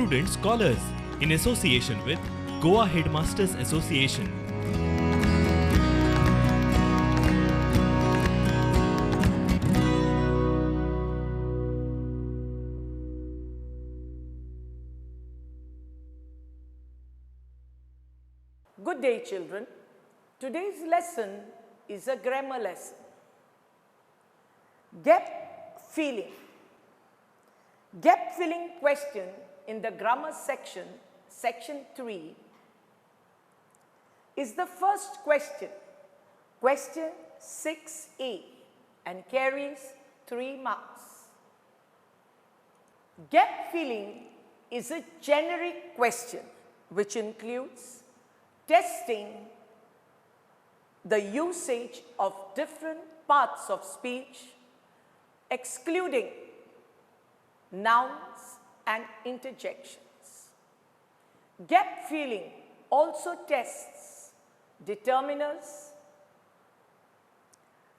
Prudent Scholars in association with Goa Headmasters Association. Good day, children. Today's lesson is a grammar lesson. Gap filling. Gap filling question in the grammar section, section 3, is the first question, question 6A, and carries 3 marks. Gap filling is a generic question which includes testing the usage of different parts of speech, excluding nouns and interjections. Gap filling also tests determiners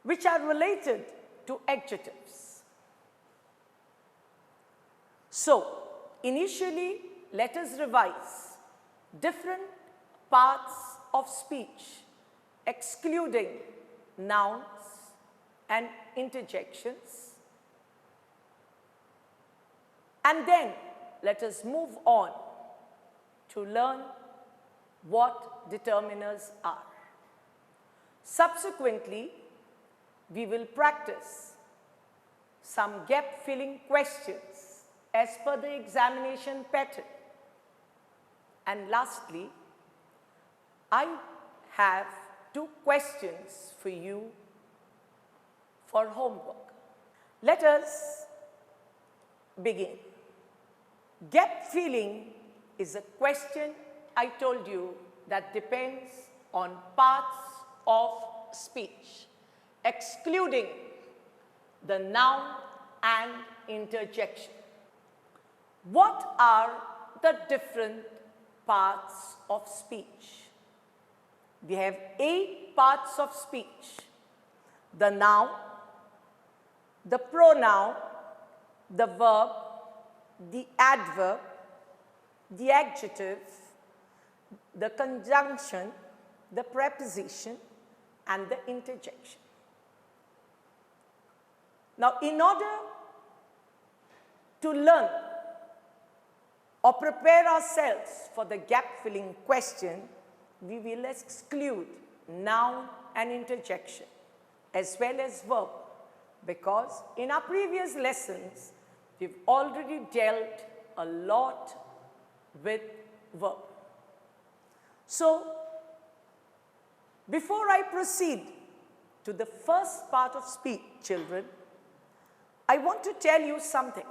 which are related to adjectives. So, initially, let us revise different parts of speech, excluding nouns and interjections. And then let us move on to learn what determiners are. Subsequently, we will practice some gap filling questions as per the examination pattern. And lastly, I have 2 questions for you for homework. Let us begin. Gap filling is a question, I told you, that depends on parts of speech, excluding the noun and interjection. What are the different parts of speech? We have 8 parts of speech: the noun, the pronoun, the verb, the adverb, the adjective, the conjunction, the preposition, and the interjection. Now, in order to learn or prepare ourselves for the gap-filling question, we will exclude noun and interjection as well as verb, because in our previous lessons, we've already dealt a lot with verb. So, before I proceed to the first part of speech, children, I want to tell you something.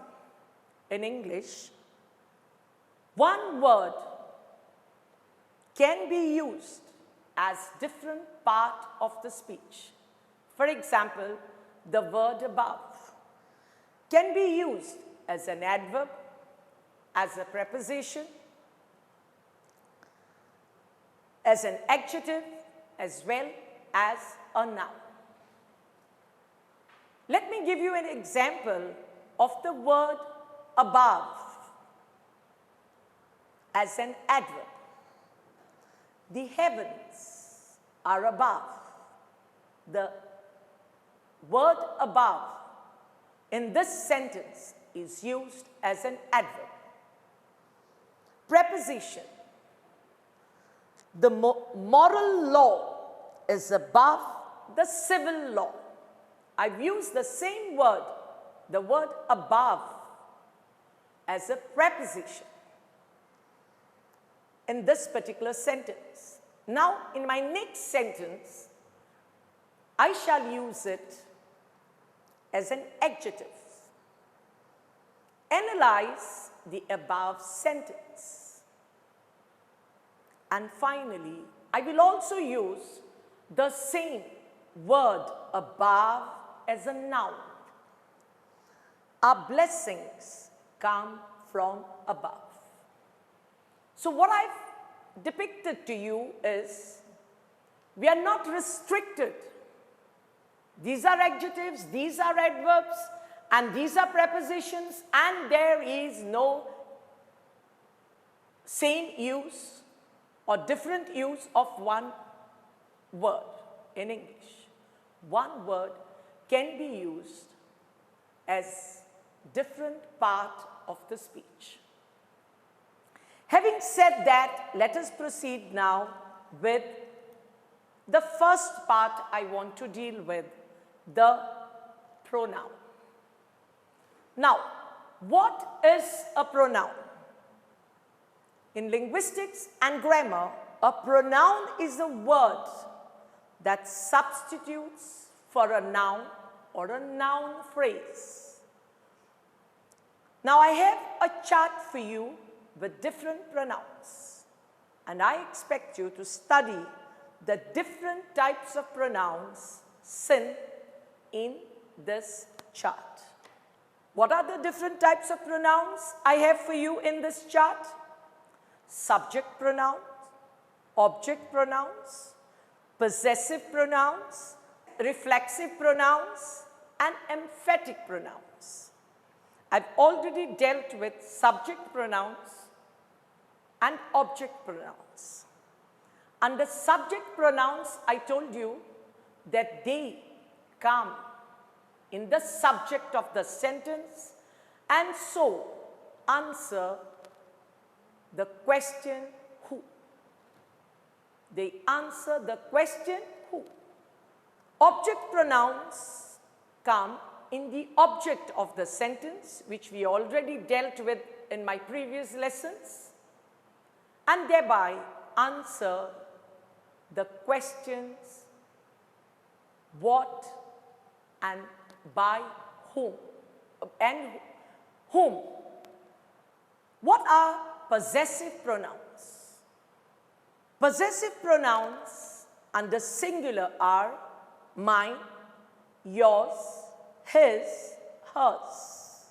In English, one word can be used as different part of the speech. For example, the word above can be used as an adverb, as a preposition, as an adjective, as well as a noun. Let me give you an example of the word above as an adverb. The heavens are above. The word above in this sentence is used as an adverb. Preposition. The moral law is above the civil law. I've used the same word, the word above, as a preposition in this particular sentence. Now, in my next sentence, I shall use it as an adjective. Analyze the above sentence. And finally, I will also use the same word above as a noun. Our blessings come from above. So what I've depicted to you is, we are not restricted. These are adjectives, these are adverbs, and these are prepositions, and there is no same use or different use of one word in English. One word can be used as different part of the speech. Having said that, let us proceed now with the first part I want to deal with, the pronoun. Now, what is a pronoun? In linguistics and grammar, a pronoun is a word that substitutes for a noun or a noun phrase. Now, I have a chart for you with different pronouns, and I expect you to study the different types of pronouns seen in this chart. What are the different types of pronouns I have for you in this chart? Subject pronouns, object pronouns, possessive pronouns, reflexive pronouns, and emphatic pronouns. I've already dealt with subject pronouns and object pronouns. Under subject pronouns, I told you that they come in the subject of the sentence and so answer the question who. They answer the question who. Object pronouns come in the object of the sentence, which we already dealt with in my previous lessons, and thereby answer the questions what and by whom and whom. What are possessive pronouns? Possessive pronouns under singular are mine, yours, his, hers.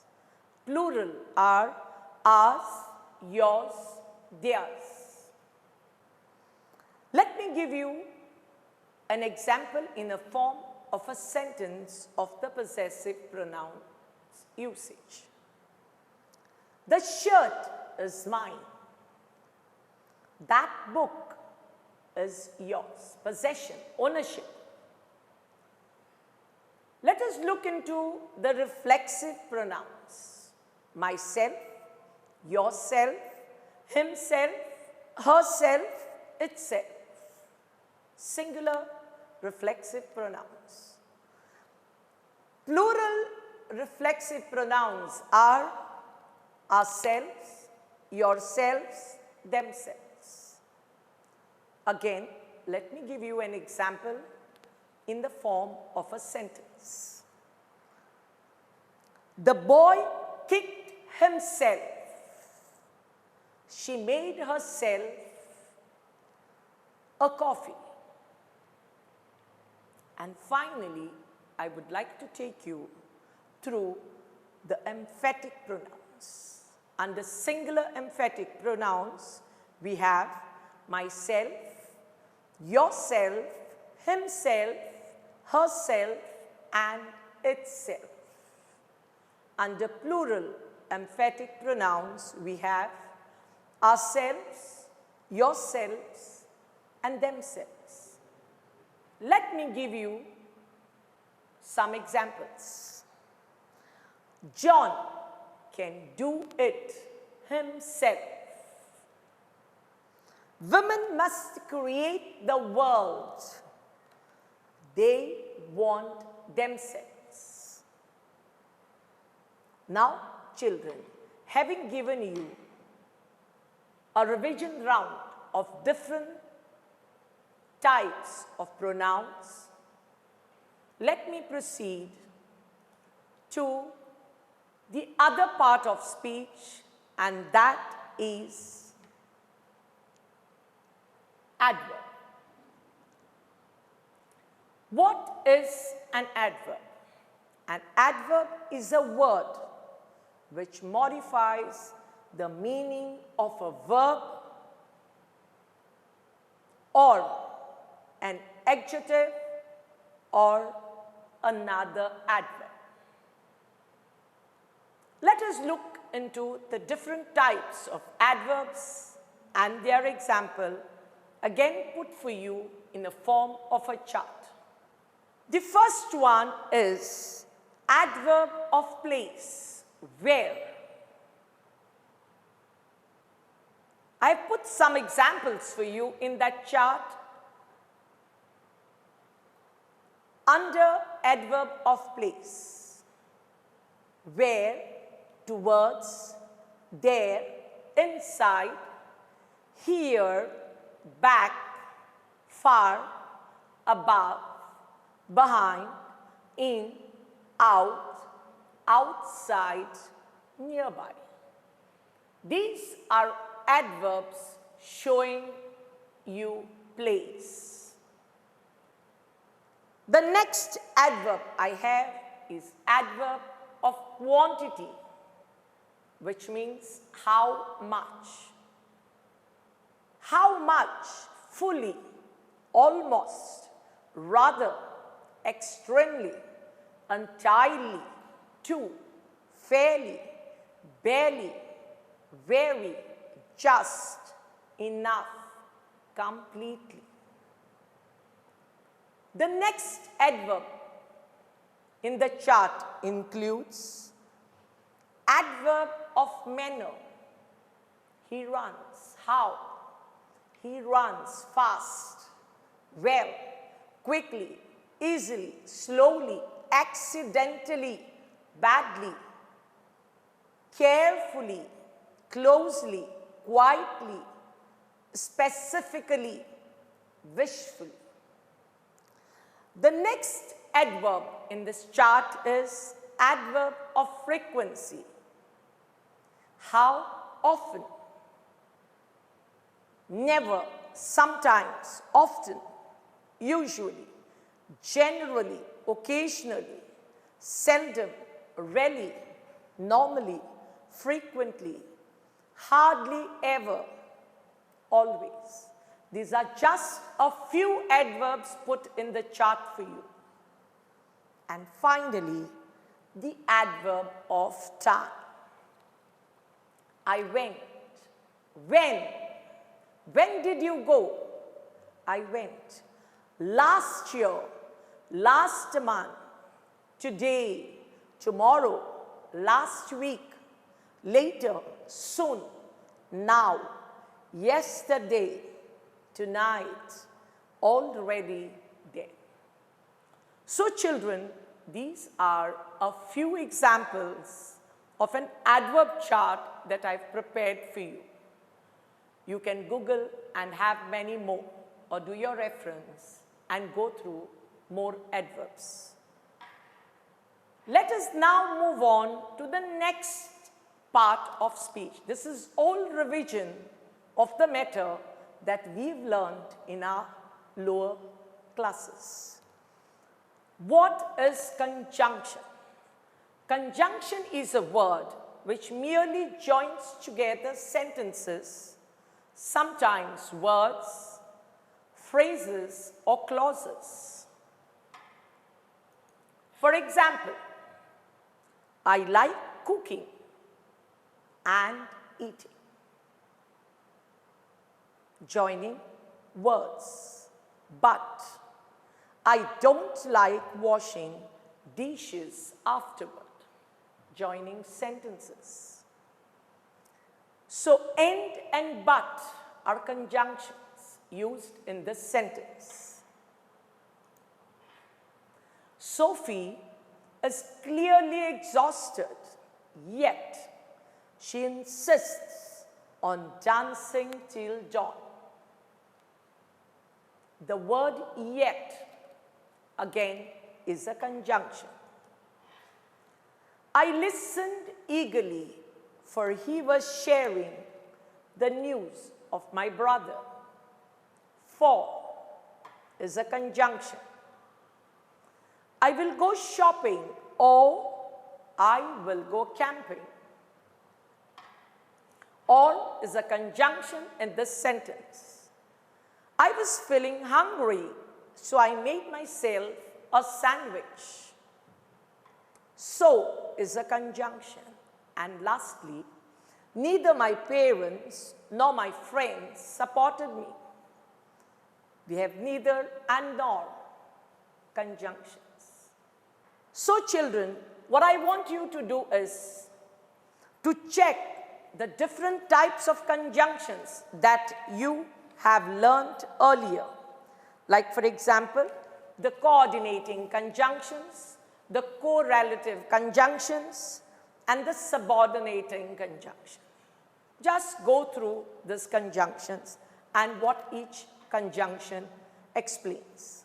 Plural are ours, yours, theirs. Let me give you an example in a form of a sentence of the possessive pronoun usage. The shirt is mine. That book is yours. Possession, ownership. Let us look into the reflexive pronouns. Myself, yourself, himself, herself, itself. Singular reflexive pronouns. Plural reflexive pronouns are ourselves, yourselves, themselves. Again, let me give you an example in the form of a sentence. The boy kicked himself. She made herself a coffee. And finally, I would like to take you through the emphatic pronouns. Under singular emphatic pronouns, we have myself, yourself, himself, herself, and itself. Under plural emphatic pronouns, we have ourselves, yourselves, and themselves. Let me give you some examples. John can do it himself. Women must create the world. They want themselves. Now, children, having given you a revision round of different types of pronouns, let me proceed to the other part of speech, and that is adverb. What is an adverb? An adverb is a word which modifies the meaning of a verb or an adjective or another adverb. Let us look into the different types of adverbs and their example again put for you in the form of a chart. The first one is adverb of place, where. I've put some examples for you in that chart under adverb of place. Where, towards, there, inside, here, back, far, above, behind, in, out, outside, nearby. These are adverbs showing you place. The next adverb I have is adverb of quantity, which means how much. How much, fully, almost, rather, extremely, entirely, to, fairly, barely, very, just, enough, completely. The next adverb in the chart includes adverb of manner. He runs. How? He runs fast, well, quickly, easily, slowly, accidentally, badly, carefully, closely, quietly, specifically, wishfully. The next adverb in this chart is adverb of frequency. How often? Never, sometimes, often, usually, generally, occasionally, seldom, rarely, normally, frequently, hardly ever, always. These are just a few adverbs put in the chart for you. And finally, the adverb of time. I went. When? When did you go? I went. Last year, last month, today, tomorrow, last week, later, soon, now, yesterday, tonight, already dead. So children, these are a few examples of an adverb chart that I've prepared for you. You can Google and have many more, or do your reference and go through more adverbs. Let us now move on to the next part of speech. This is all revision of the matter that we've learned in our lower classes. What is conjunction? Conjunction is a word which merely joins together sentences, sometimes words, phrases, or clauses. For example, I like cooking and eating. Joining words. But I don't like washing dishes afterward. Joining sentences. So and but are conjunctions used in this sentence. Sophie is clearly exhausted, yet she insists on dancing till dawn. The word yet, again, is a conjunction. I listened eagerly, for he was sharing the news of my brother. For is a conjunction. I will go shopping, or I will go camping. Or is a conjunction in this sentence. I was feeling hungry, so I made myself a sandwich. So is a conjunction. And lastly, Neither my parents nor my friends supported me. We have neither and nor conjunctions. So children, what I want you to do is to check the different types of conjunctions that you have learnt earlier. Like for example, the coordinating conjunctions, the correlative conjunctions, and the subordinating conjunction. Just go through these conjunctions and what each conjunction explains.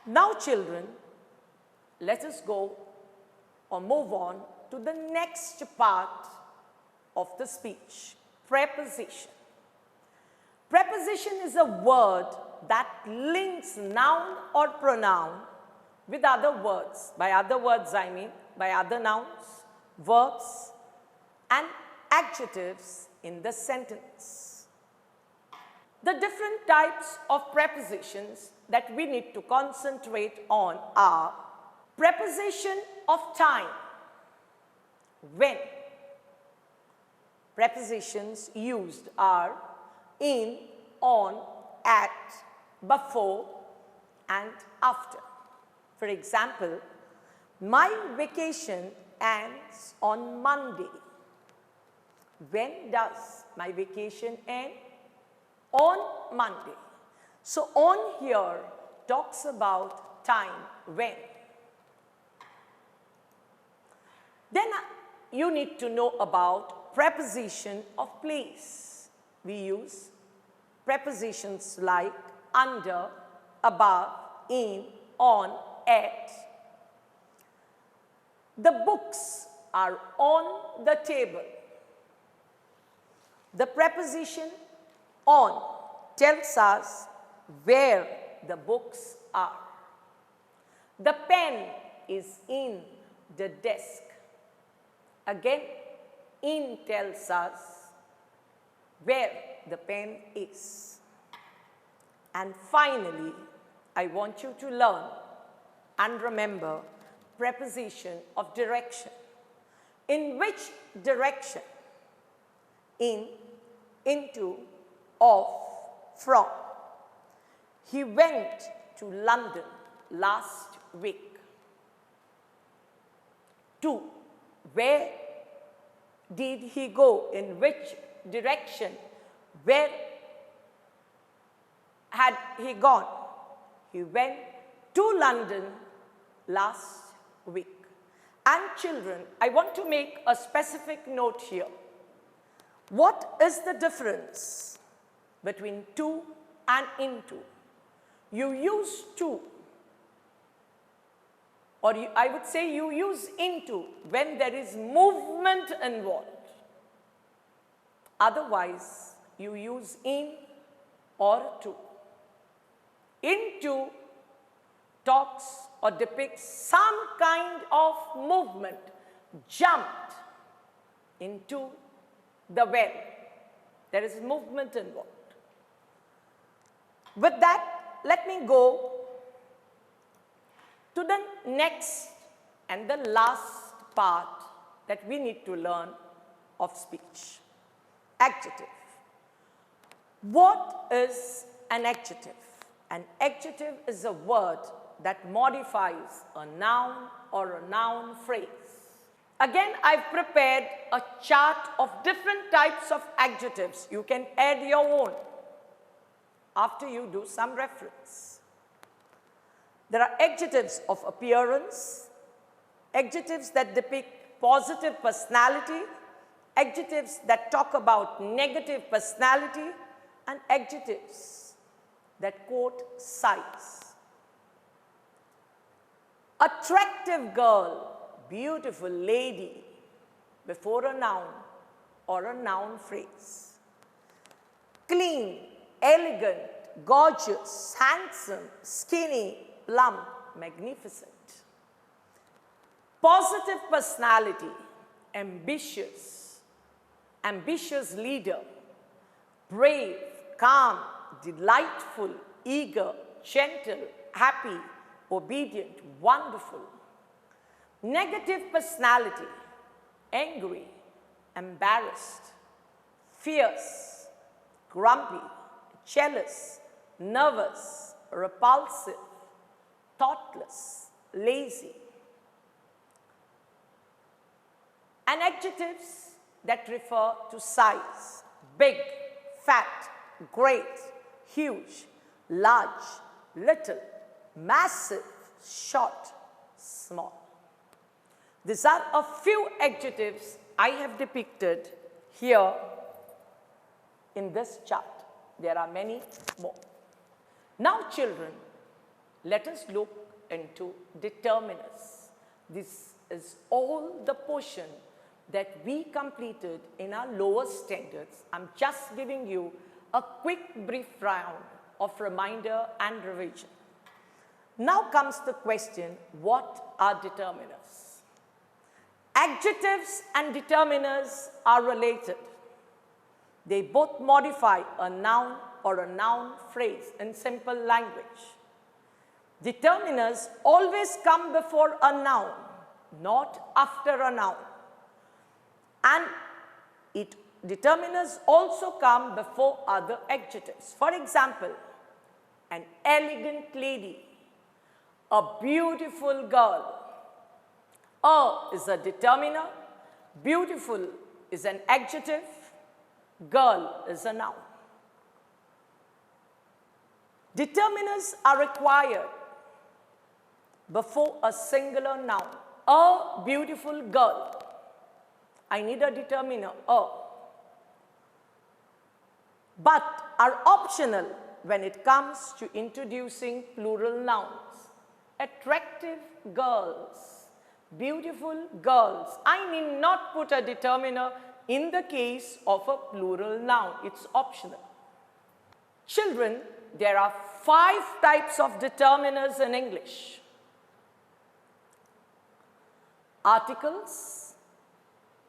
Now children, let us go or move on to the next part of the speech, preposition. Preposition is a word that links noun or pronoun with other words. By other words, I mean by other nouns, verbs, and adjectives in the sentence. The different types of prepositions that we need to concentrate on are preposition of time, when. Prepositions used are in, on, at, before, and after. For example, my vacation ends on Monday. When does my vacation end? On Monday. So on here talks about time, when. Then you need to know about preposition of place. We use prepositions like under, above, in, on, at. The books are on the table. The preposition on tells us where the books are. The pen is in the desk. Again, in tells us where the pen is. And finally, I want you to learn and remember preposition of direction. In which direction? In, into, of, from. He went to London last week. To, where did he go? In which direction? Where had he gone? He went to London last week. And children, I want to make a specific note here. What is the difference between to and into? You use to, or I would say you use into when there is movement involved. Otherwise, you use in or to. Into talks or depicts some kind of movement, jumped into the well. There is movement involved. With that, let me go to the next and the last part that we need to learn of speech. Adjective. What is an adjective? An adjective is a word that modifies a noun or a noun phrase. Again, I've prepared a chart of different types of adjectives. You can add your own after you do some reference. There are adjectives of appearance, adjectives that depict positive personality, adjectives that talk about negative personality, and adjectives that quote size. Attractive girl, beautiful lady, before a noun or a noun phrase. Clean, elegant, gorgeous, handsome, skinny, plump, magnificent. Positive personality, ambitious, ambitious leader, brave, calm, delightful, eager, gentle, happy, obedient, wonderful. Negative personality, angry, embarrassed, fierce, grumpy, jealous, nervous, repulsive, thoughtless, lazy. And adjectives that refer to size: big, fat, great, huge, large, little, massive, short, small. These are a few adjectives I have depicted here in this chart. There are many more. Now, children, let us look into determiners. This is all the portion that we completed in our lower standards. I'm just giving you a quick brief round of reminder and revision. Now comes the question, what are determiners? Adjectives and determiners are related. They both modify a noun or a noun phrase in simple language. Determiners always come before a noun, not after a noun. And determiners also come before other adjectives. For example, an elegant lady, a beautiful girl. A is a determiner, beautiful is an adjective, girl is a noun. Determiners are required before a singular noun. A beautiful girl. I need a determiner, a. But are optional when it comes to introducing plural nouns. Attractive girls, beautiful girls. I need not put a determiner in the case of a plural noun. It's optional. Children, there are 5 types of determiners in English. Articles,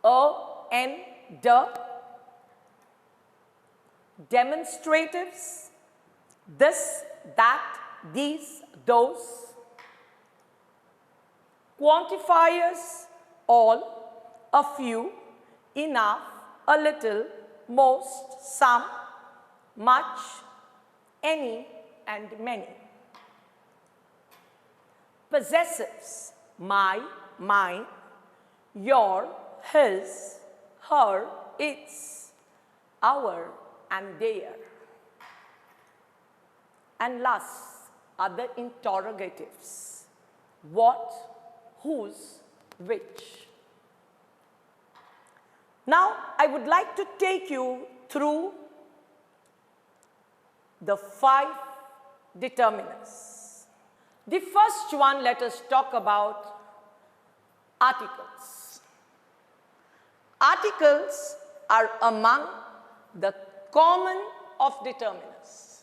a, and, the. Demonstratives, this, that, these, those. Quantifiers, all, a few, enough, a little, most, some, much, any, and many. Possessives, my, mine, your, his, her, its, our, and their. And last are the interrogatives. What, whose, which. Now, I would like to take you through the 5 determiners. The first one, let us talk about articles. Articles are among the common of determiners.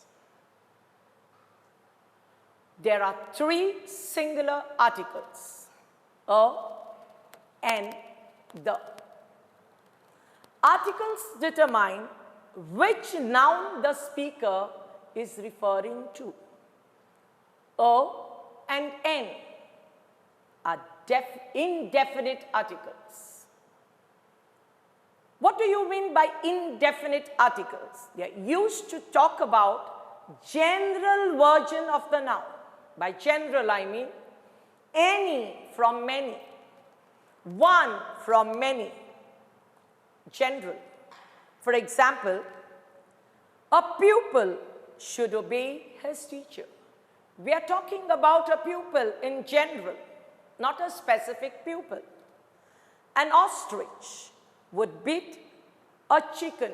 There are 3 singular articles, a, and, the. Articles determine which noun the speaker is referring to. A and N are indefinite articles. What do you mean by indefinite articles? They are used to talk about general version of the noun. By general, I mean any from many, one from many, general. For example, a pupil should obey his teacher. We are talking about a pupil in general, not a specific pupil. An ostrich would beat a chicken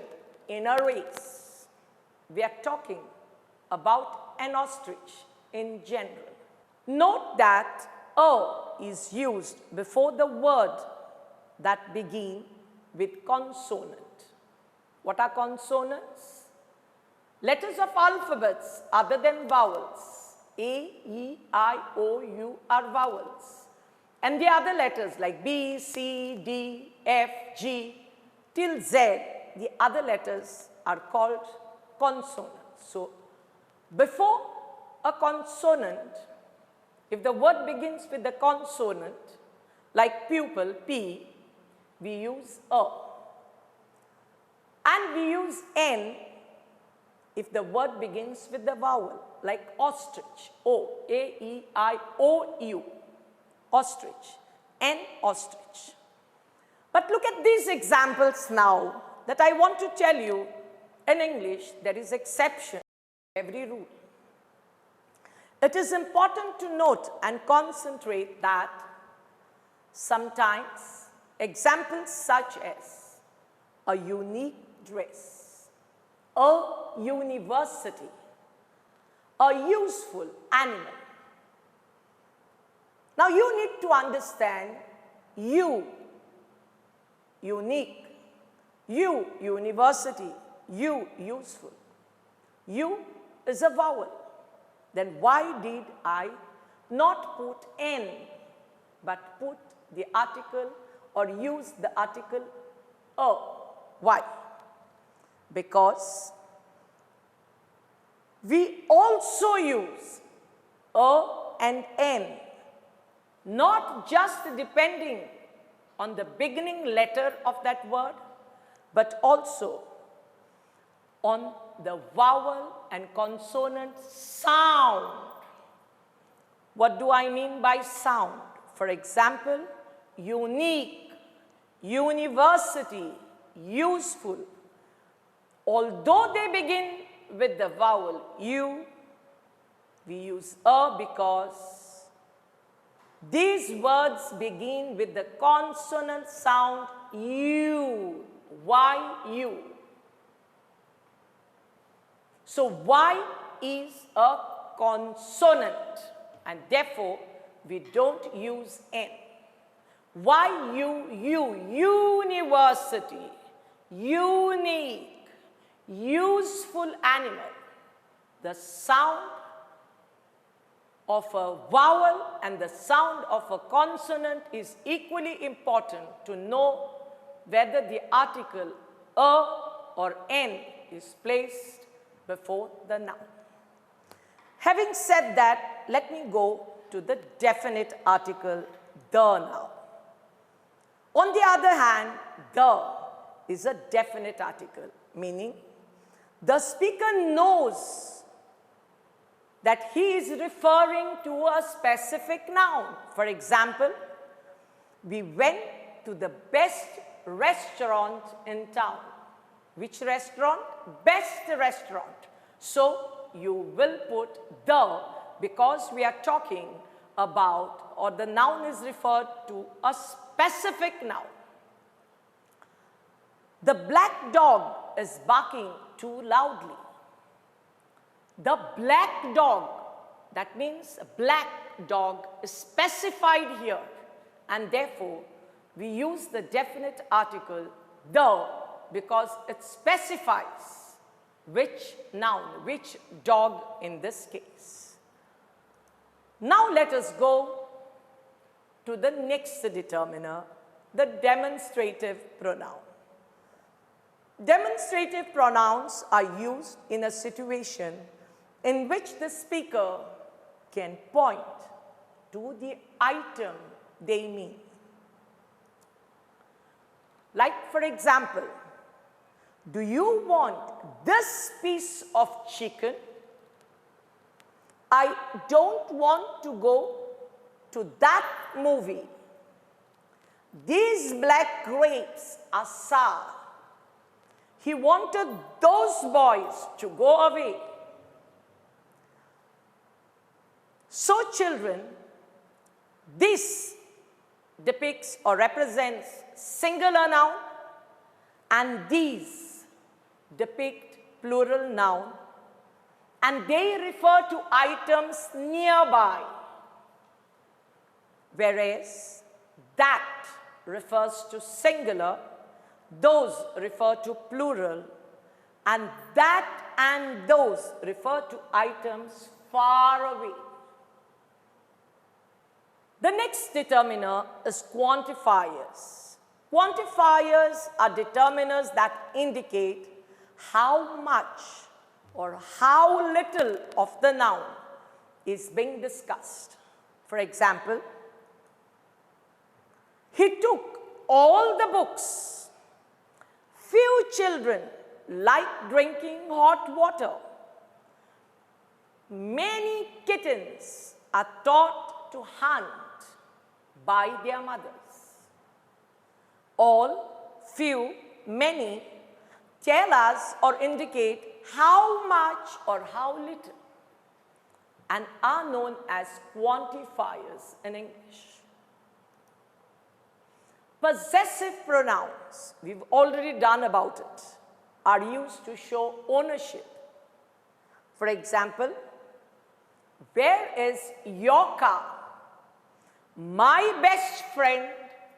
in a race. We are talking about an ostrich in general. Note that a is used before the word that begin with consonant. What are consonants? Letters of alphabets other than vowels. A, E, I, O, U are vowels. And the other letters like B, C, D, F, G, till Z, the other letters are called consonants. So, before a consonant, if the word begins with the consonant, like pupil, P, we use a. And we use N if the word begins with the vowel, like ostrich, O, A-E-I-O-U, ostrich, N, ostrich. But look at these examples now that I want to tell you. In English, there is exception to every rule. It is important to note and concentrate that sometimes examples such as a unique dress, a university, a useful animal. Now you need to understand you, unique, you, university, you, useful. You is a vowel. Then why did I not put N but put the article or use the article a? Why? Because we also use a and N, not just depending on the beginning letter of that word, but also on the vowel and consonant sound. What do I mean by sound? For example, unique, university, useful. Although they begin with the vowel U, we use a because these words begin with the consonant sound U. Why U? So Y is a consonant and therefore we don't use N. Why university, unique, useful animal. The sound of a vowel and the sound of a consonant is equally important to know whether the article a or N is placed before the noun. Having said that, let me go to the definite article, the now. On the other hand, the is a definite article, meaning the speaker knows that he is referring to a specific noun. For example, we went to the best restaurant in town. Which restaurant? Best restaurant. So you will put the because we are talking about or the noun is referred to a specific noun. The black dog is barking too loudly. The black dog, that means a black dog is specified here and therefore we use the definite article the because it specifies which noun, which dog in this case. Now let us go to the next determiner, the demonstrative pronoun. Demonstrative pronouns are used in a situation in which the speaker can point to the item they mean. Like for example, do you want this piece of chicken? I don't want to go to that movie. These black grapes are sour. He wanted those boys to go away. So children, this depicts or represents singular noun and these depict plural noun and they refer to items nearby, whereas that refers to singular, those refer to plural, and that and those refer to items far away. The next determiner is quantifiers. Quantifiers are determiners that indicate how much or how little of the noun is being discussed. For example, he took all the books. Few children like drinking hot water. Many kittens are taught to hunt by their mothers. All, few, many tell us or indicate how much or how little and are known as quantifiers in English. Possessive pronouns, we've already done about it, are used to show ownership. For example, where is your car? My best friend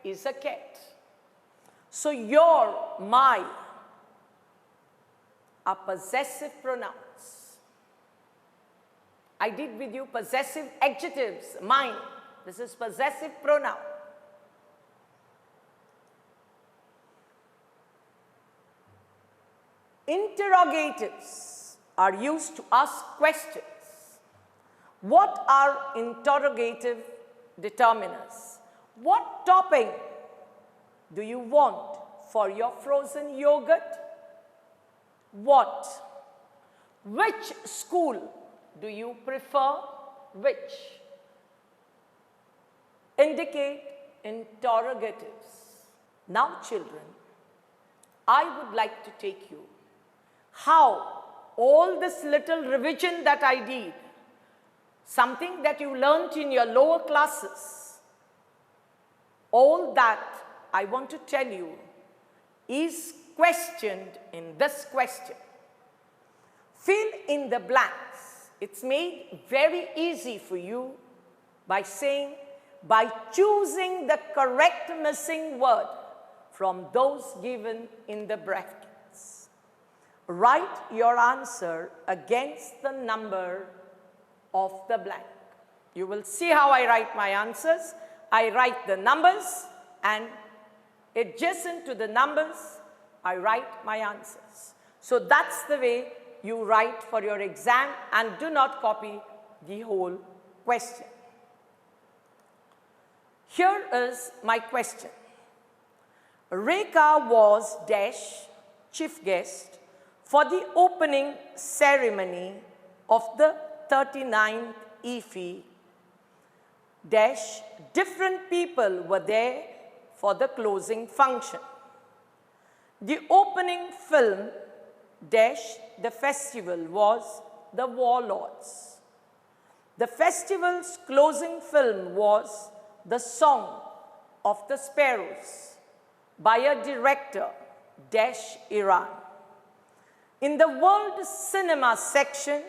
is a cat. So your, my are possessive pronouns. I did with you possessive adjectives, mine. This is possessive pronoun. Interrogatives are used to ask questions. What are interrogative determiners? What topping do you want for your frozen yogurt? What? Which school do you prefer? Which? Indicate interrogatives. Now, children, I would like to take you how all this little revision that I did, something that you learnt in your lower classes, all that I want to tell you is questioned in this question. Fill in the blanks. It's made very easy for you by saying, by choosing the correct missing word from those given in the brackets. Write your answer against the number of the blank. You will see how I write my answers. I write the numbers, and adjacent to the numbers, I write my answers. So that's the way you write for your exam, and do not copy the whole question. Here is my question. Rekha was dash chief guest for the opening ceremony of the 39th EFE. Dash different people were there for the closing function. The opening film dash the festival was The Warlords. The festival's closing film was The Song of the Sparrows by a director dash Iran. In the world cinema section,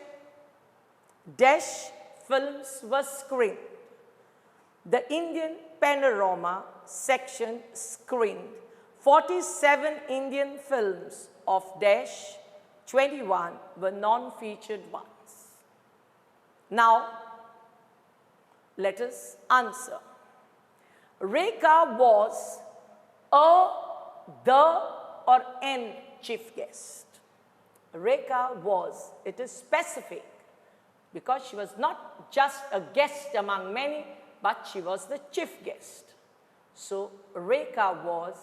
dash films were screened. The Indian panorama section screened 47 Indian films of dash 21 were non-featured ones. Now, let us answer. Rekha was a, the, or an chief guest. Rekha was, it is specific because she was not just a guest among many, but she was the chief guest. So, Rekha was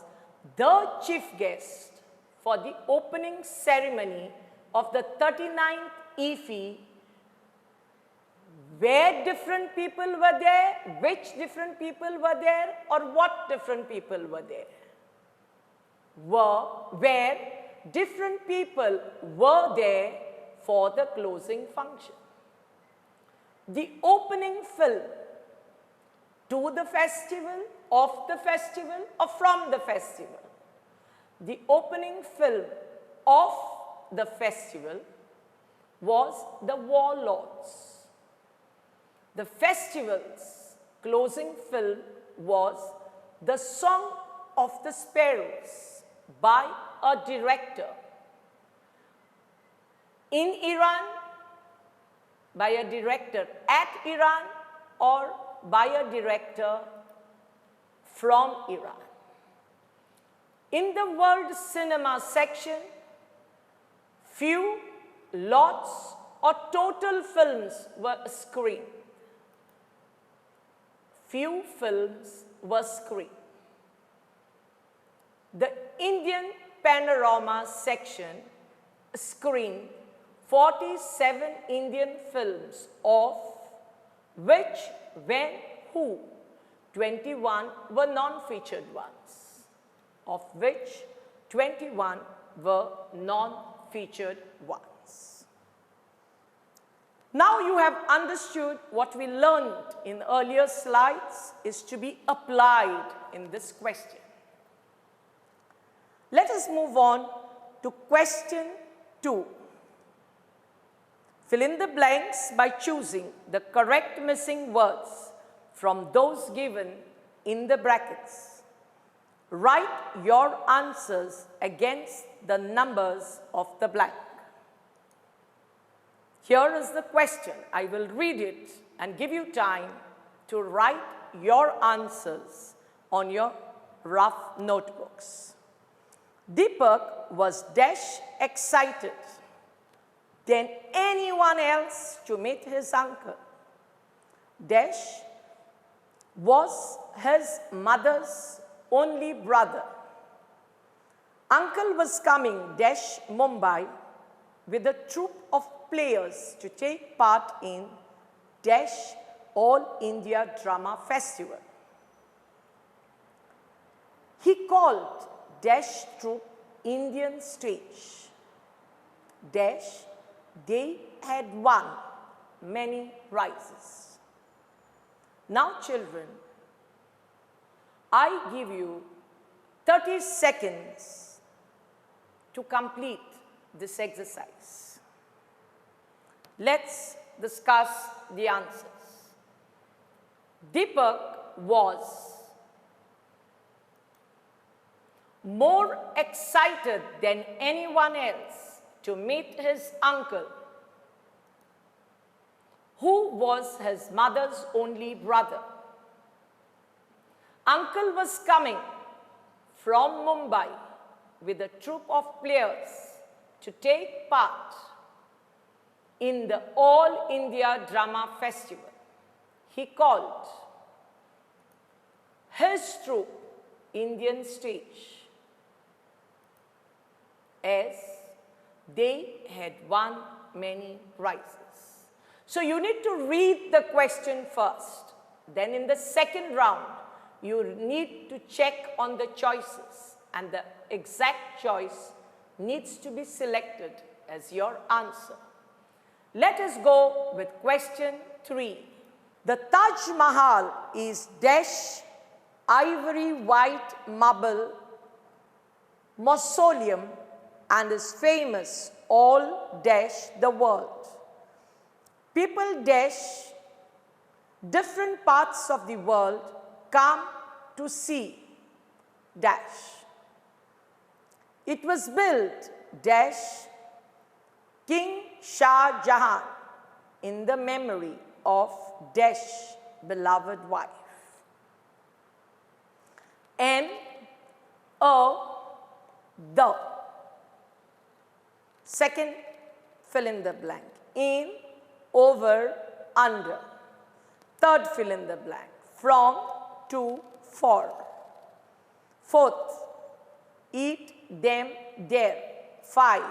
the chief guest for the opening ceremony of the 39th EFE. Where different people were there, which different people were there, or what different people were there? Where different people were there for the closing function. The opening film to the festival, of the festival, or from the festival. The opening film of the festival was The Warlords. The festival's closing film was The Song of the Sparrows by a director in Iran, by a director at Iran, or by a director from Iran. In the world cinema section, few, lots, or total films were screened. Few films were screened. The Indian panorama section screened 47 Indian films, of which, when, who, 21 were non-featured ones, of which 21 were non-featured ones. Now you have understood what we learned in earlier slides is to be applied in this question. Let us move on to question 2. Fill in the blanks by choosing the correct missing words from those given in the brackets. Write your answers against the numbers of the blank. Here is the question. I will read it and give you time to write your answers on your rough notebooks. Deepak was dash excited than anyone else to meet his uncle. Dash was his mother's only brother. Uncle was coming dash Mumbai with a troupe of players to take part in dash All India Drama Festival. He called dash troupe Indian stage. Dash, they had won many prizes. Now children, I give you 30 seconds to complete this exercise. Let's discuss the answers. Deepak was more excited than anyone else to meet his uncle, who was his mother's only brother. Uncle was coming from Mumbai with a troupe of players to take part in the All India Drama Festival. He called his troupe Indian stage, as they had won many prizes. So you need to read the question first. Then in the second round, you need to check on the choices, and the exact choice needs to be selected as your answer. Let us go with question 3. The Taj Mahal is dash ivory white marble mausoleum and is famous all dash the world. People dash different parts of the world come to see dash. It was built dash King Shah Jahan in the memory of dash beloved wife. And the second fill in the blank. In, over, under. Third fill in the blank. From, to, for. Fourth, eat, them, there. 5,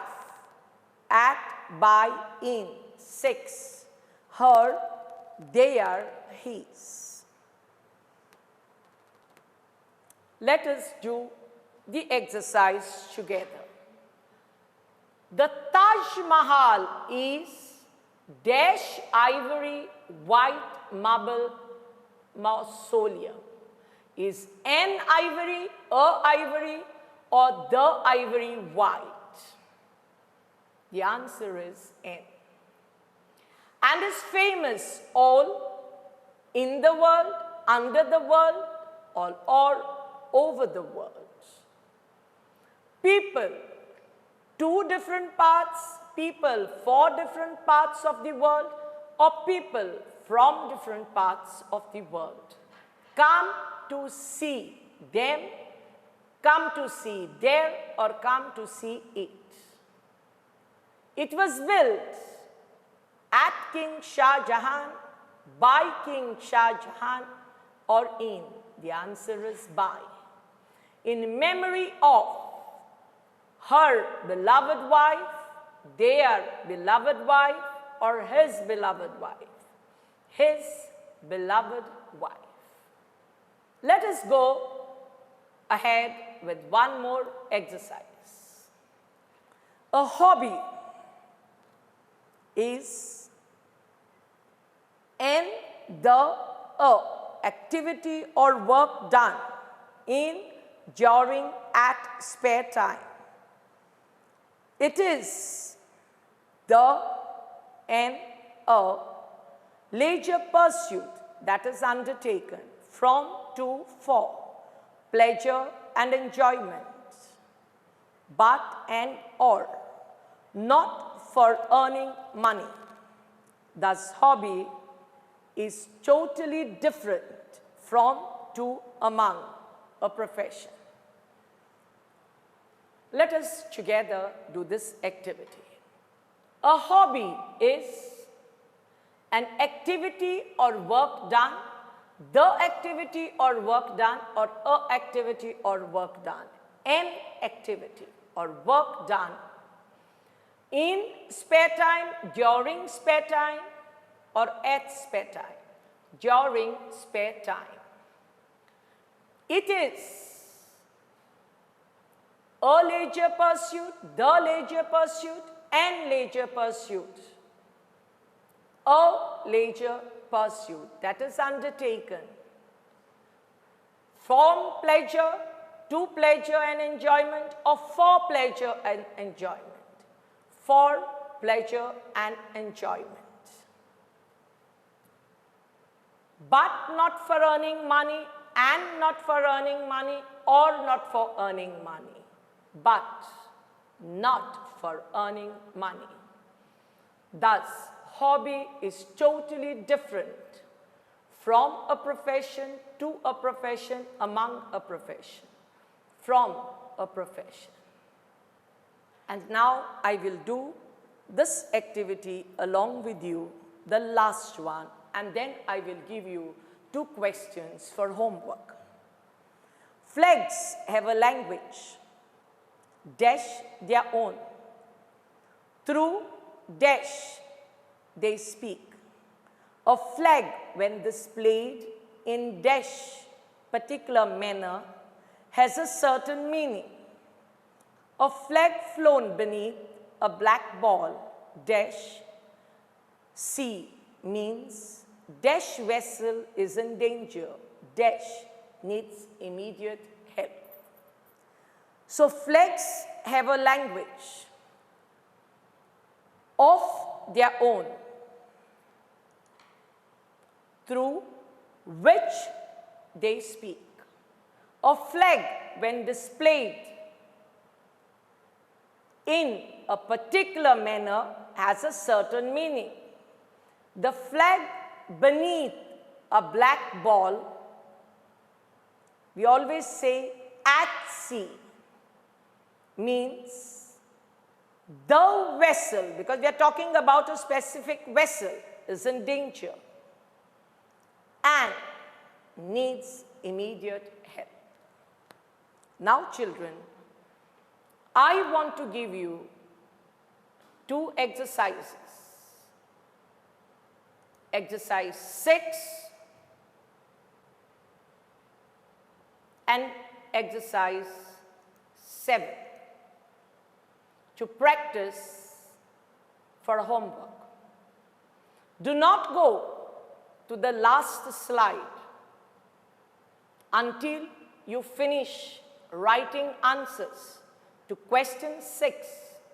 at, by, in. 6, her, their, his. Let us do the exercise together. The Taj Mahal is dash ivory white marble mausoleum. Is an ivory, a ivory, or the ivory white? The answer is N. And is famous all in the world, under the world, or over the world. People, 2 different parts, people 4 different parts of the world, or people from different parts of the world. Come to see them, come to see there, or come to see it. It was built at King Shah Jahan, by King Shah Jahan, or in. The answer is by. In memory of her beloved wife, their beloved wife or his beloved wife. His beloved wife. Let us go ahead with one more exercise. A hobby is the activity or work done in, during, at spare time. It is a leisure pursuit that is undertaken from, to, for pleasure and enjoyment, but and or not for earning money. Thus, hobby is totally different from, to, among a profession. Let us together do this activity. A hobby is an activity or work done, the activity or work done, or a activity or work done, an activity or work done in spare time, during spare time, or at spare time, during spare time. It is a leisure pursuit, the leisure pursuit, an leisure pursuit. A leisure pursuit that is undertaken from pleasure, to pleasure and enjoyment, or for pleasure and enjoyment. For pleasure and enjoyment. But not for earning money, and not for earning money, or not for earning money. But not for earning money. Thus, hobby is totally different from a profession, to a profession, among a profession, from a profession. And now I will do this activity along with you, the last one, and then I will give you 2 questions for homework. Flags have a language, dash their own. Through dash they speak. A flag, when displayed in dash particular manner, has a certain meaning. A flag flown beneath a black ball, dash sea, means dash vessel is in danger, dash needs immediate help. So flags have a language of their own, through which they speak. A flag, when displayed in a particular manner, has a certain meaning. The flag beneath a black ball, we always say at sea, means the vessel, because we are talking about a specific vessel, is in danger and needs immediate help. Now, children, I want to give you 2 exercises. Exercise 6 and exercise 7 to practice for homework. Do not go to the last slide until you finish writing answers to question 6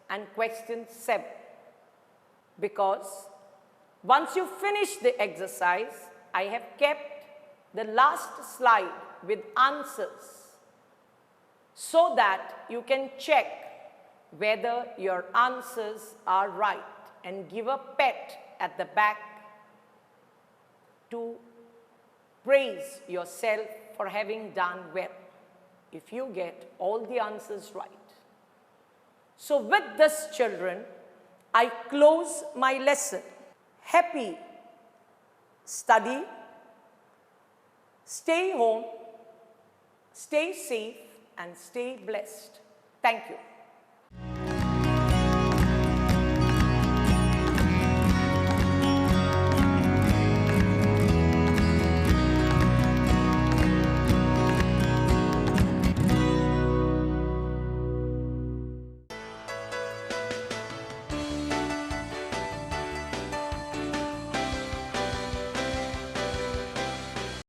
and question 7, because once you finish the exercise, I have kept the last slide with answers so that you can check whether your answers are right and give a pat at the back to praise yourself for having done well, if you get all the answers right. So with this, children, I close my lesson. Happy study, stay home, stay safe, and stay blessed. Thank you.